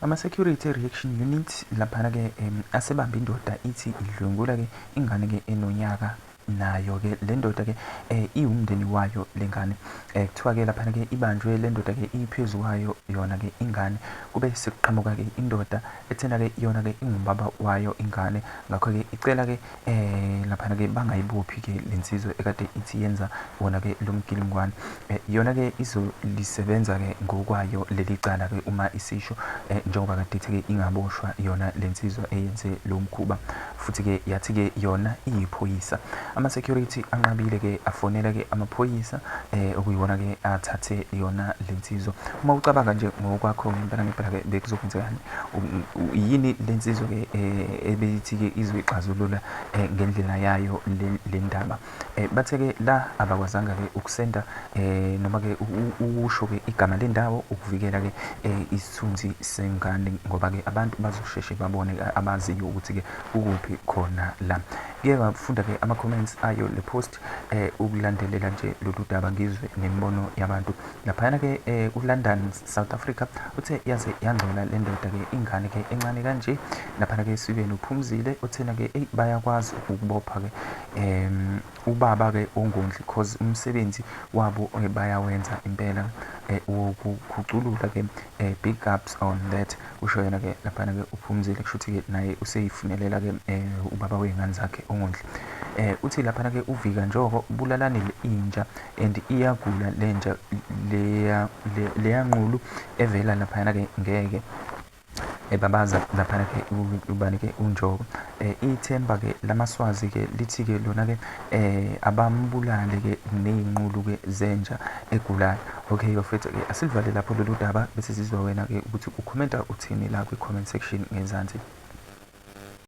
Ama-security reaction unit laphana-ke asebambe indoda ithi idlwengula-ke ingane-ke enonyaka nayo-ke le ndoda-ke iwumndeni wayo lengane. Kuthiwa-ke laphana-ke ibanjwe le ndoda-ke iphezu kwayo yona-ke ingane, kube sekuqhamuka-ke indoda ethena-ke yona-ke ingubaba wayo ingane. Ngakho-ke icela-ke laphana-ke bangayibophi-ke le nsizwa ekade ithi yenza wona-ke lo mgilingwane. Yona-ke izolisebenza-ke ngokwayo leli cala-ke uma isisho njengoba kade ithi-ke ingaboshwa yona le nsizwa eyenze lo mkhuba, futhi-ke yathi-ke yona iyiphoyisa. Ama-security anqabile-ke afonela-ke amaphoyisa okuyiwona-ke athathe yona le nsizwa. Uma ucabanga nje ngokwakho ngempela-ke bekuzokwenzekani, yini le nsizwa-ke ebeyithi-ke izoyixazulula ngendlela yayo le ndaba. Bathe-ke la abakwazanga-ke ukusenda noma-ke ukusho-ke igama lendawo ukuvikela-ke isithunzi sengane, ngoba-ke abantu bazosheshe babone abaziyo ukuthi-ke ukuphi khona la. Ngeke wafunda-ke ama-comments ayo le post ukulandelela nje lolu daba ngizwe nemibono yabantu. Laphayana-ke uLondon, South Africa, uthe yaze yangcola le ndoda-ke ingane-ke encane kanje. Laphana-ke esikweni uphumzile uthena-ke bayakwazi ukubopha-ke ubaba-ke ongondli cause umsebenzi wabo bayawenza impela ukukhuculula-ke big ups on that. Usho yena-ke laphana-ke uphumzile, kusho ukuthi-ke naye useyifunelela-ke ubaba wey'ngane zakhe ongondli. Uthi laphana-ke uvika njoko bulalanile inja and iyagula le nja leya nqulu evela laphana-ke ngeke babaza laphana-ke ubani-ke uNjoko. Ithemba-ke lamaswazi-ke lithi-ke lona-ke abambulale-ke ney'nqulu-ke zenja egulayo. Okay bafethu-ke asilivale lapho lolu daba bese sizwa wena-ke ukuthi ukhomenta uthini la kwi-comment section ngezansi.